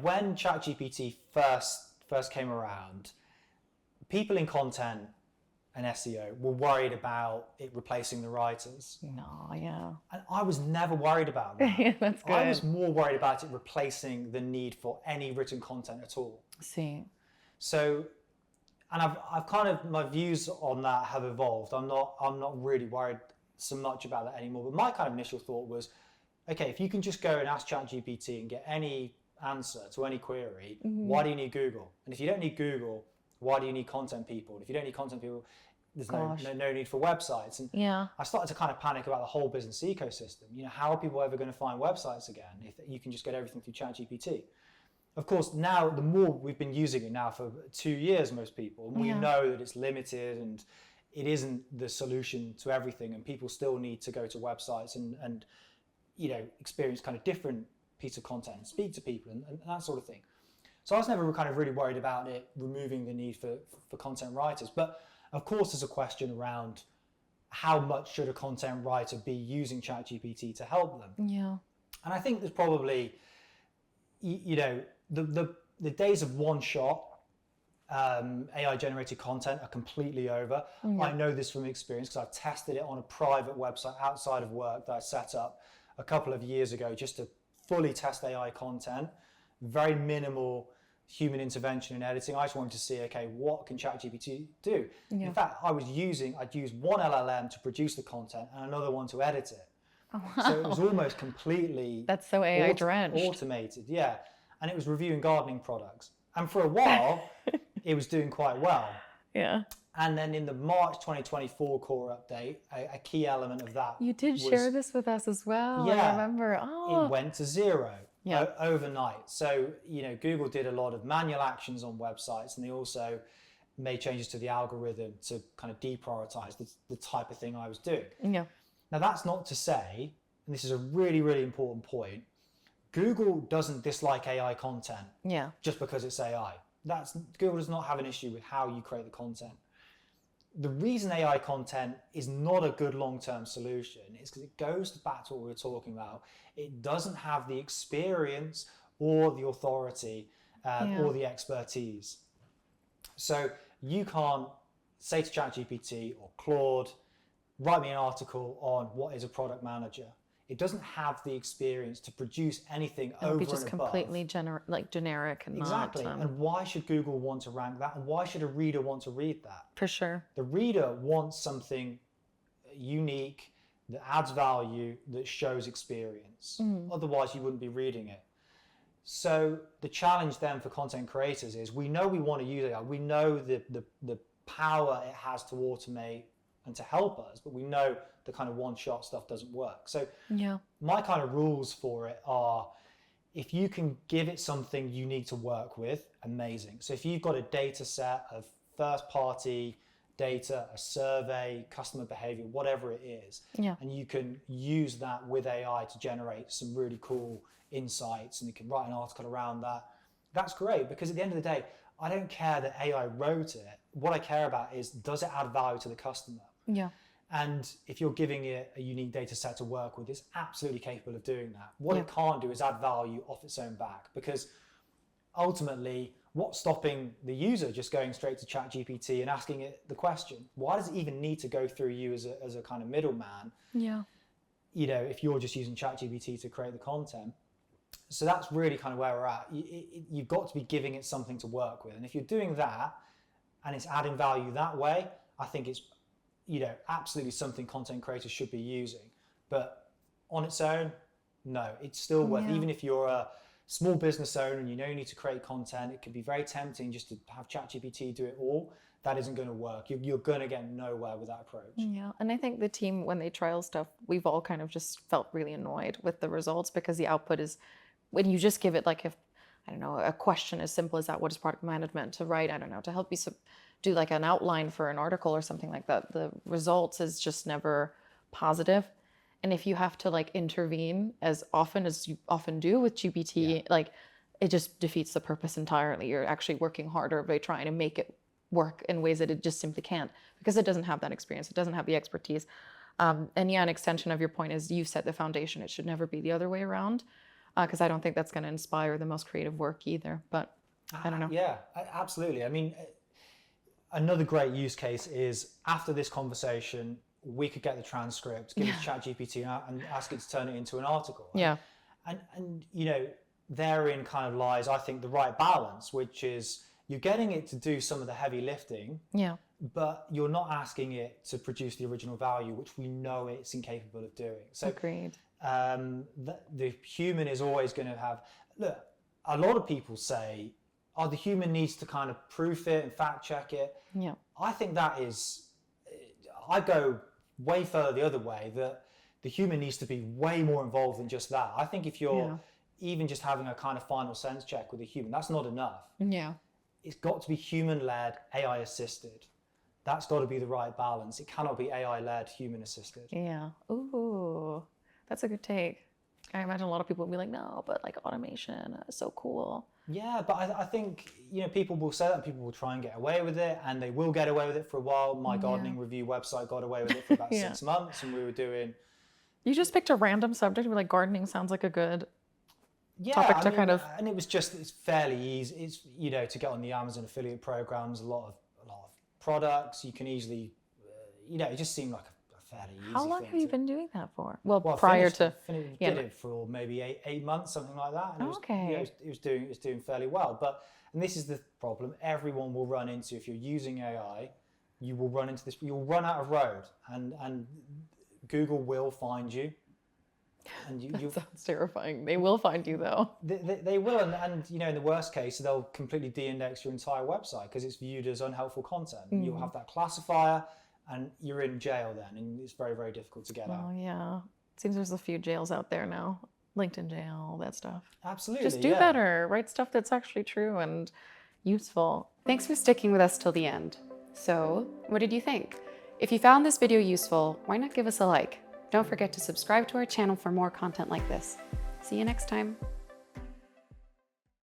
when ChatGPT first came around, people in content and SEO were worried about it replacing the writers. No, yeah. And I was never worried about that. Yeah, that's good. I was more worried about it replacing the need for any written content at all. See. So, and I've kind of, my views on that have evolved. I'm not really worried so much about that anymore. But my kind of initial thought was, okay, if you can just go and ask ChatGPT and get any answer to any query, why do you need Google? And if you don't need Google, why do you need content people? And if you don't need content people, there's no need for websites. And I started to kind of panic about the whole business ecosystem. You know, how are people ever going to find websites again if you can just get everything through ChatGPT? Of course, now the more we've been using it now for 2 years, most people, and we know that it's limited and it isn't the solution to everything, and people still need to go to websites and you know, experience kind of different piece of content, speak to people and that sort of thing. So I was never kind of really worried about it removing the need for content writers. But of course, there's a question around how much should a content writer be using ChatGPT to help them? Yeah. And I think there's probably, you know, the days of one-shot AI-generated content are completely over. I know this from experience because I've tested it on a private website outside of work that I set up a couple of years ago just to fully test AI content. Very minimal human intervention in editing. I just wanted to see, okay, what can ChatGPT do? In fact, I'd use one LLM to produce the content and another one to edit it. Oh, wow. So it was almost completely that's so AI drenched. Automated, yeah. And it was reviewing gardening products. And for a while, it was doing quite well. Yeah. And then in the March 2024 core update, a key element of that you did share this with us as well. Yeah, I remember. It went to zero overnight. So, you know, Google did a lot of manual actions on websites, and they also made changes to the algorithm to kind of deprioritize the type of thing I was doing. Yeah. Now, that's not to say, and this is a really, really important point, Google doesn't dislike AI content just because it's AI. Google does not have an issue with how you create the content. The reason AI content is not a good long-term solution is because it goes back to what we were talking about. It doesn't have the experience or the authority or the expertise. So you can't say to ChatGPT or Claude, write me an article on what is a product manager. It doesn't have the experience to produce anything over and above. It'll be just completely generic and exactly. And why should Google want to rank that? And why should a reader want to read that? For sure. The reader wants something unique that adds value, that shows experience. Otherwise, you wouldn't be reading it. So the challenge then for content creators is we know we want to use AI. We know the power it has to automate and to help us, but we know the kind of one-shot stuff doesn't work. So my kind of rules for it are, if you can give it something unique to work with, amazing. So if you've got a data set of first-party data, a survey, customer behavior, whatever it is, and you can use that with AI to generate some really cool insights, and you can write an article around that, that's great, because at the end of the day, I don't care that AI wrote it. What I care about is, does it add value to the customer? Yeah. And if you're giving it a unique data set to work with, it's absolutely capable of doing that. What it can't do is add value off its own back, because ultimately, what's stopping the user just going straight to ChatGPT and asking it the question? Why does it even need to go through you as a kind of middleman? Yeah. You know, if you're just using ChatGPT to create the content. So that's really kind of where we're at. You've got to be giving it something to work with. And if you're doing that and it's adding value that way, I think it's, you know, absolutely something content creators should be using. But on its own, no, it's still worth, even if you're a small business owner and you know you need to create content, it can be very tempting just to have ChatGPT do it all. That isn't going to work. You're going to get nowhere with that approach. Yeah, and I think the team, when they trial stuff, we've all kind of just felt really annoyed with the results, because the output is, when you just give it like, if, I don't know, a question as simple as that, what is product management, to write, I don't know, to help you do like an outline for an article or something like that, the results is just never positive. And if you have to like intervene as often as you often do with GPT, like it just defeats the purpose entirely. You're actually working harder by trying to make it work in ways that it just simply can't, because it doesn't have that experience. It doesn't have the expertise. And yeah, an extension of your point is you set the foundation. It should never be the other way around. because I don't think that's going to inspire the most creative work either. But I don't know. Yeah, absolutely. I mean, another great use case is after this conversation, we could get the transcript, give it to ChatGPT and ask it to turn it into an article. Yeah. And you know, therein kind of lies, I think, the right balance, which is you're getting it to do some of the heavy lifting, Yeah. but you're not asking it to produce the original value, which we know it's incapable of doing. So Agreed. the human is always going to have, look, a lot of people say, oh, the human needs to kind of proof it and fact check it. Yeah. I think that is, I go way further the other way, that the human needs to be way more involved than just that. I think if you're even just having a kind of final sense check with a human, that's not enough. Yeah. It's got to be human-led, AI-assisted. That's got to be the right balance. It cannot be AI-led, human-assisted. Yeah. Ooh, that's a good take. I imagine a lot of people would be like, no, but like automation is so cool. Yeah, but I think, you know, people will say that and people will try and get away with it, and they will get away with it for a while. My gardening review website got away with it for about 6 months, and we were doing... You just picked a random subject and were like, gardening sounds like a good topic to kind of... And it's fairly easy. It's, you know, to get on the Amazon affiliate programs, a lot of products, you can easily, you know, it just seemed like a fairly easy thing. How long have you been doing that for? Well, Well, prior to... did it for maybe eight months, something like that. And Okay. it was doing fairly well. But, and this is the problem, everyone will run into, if you're using AI, you will run into this, you'll run out of road, and Google will find you. And That sounds terrifying. They will find you though. They will, and you know, in the worst case, they'll completely de-index your entire website because it's viewed as unhelpful content. You'll have that classifier, and you're in jail then, and it's very, very difficult to get out. Oh yeah, it seems there's a few jails out there now. LinkedIn jail, all that stuff. Absolutely. Just do better. Write stuff that's actually true and useful. Thanks for sticking with us till the end. So, what did you think? If you found this video useful, why not give us a like? Don't forget to subscribe to our channel for more content like this. See you next time.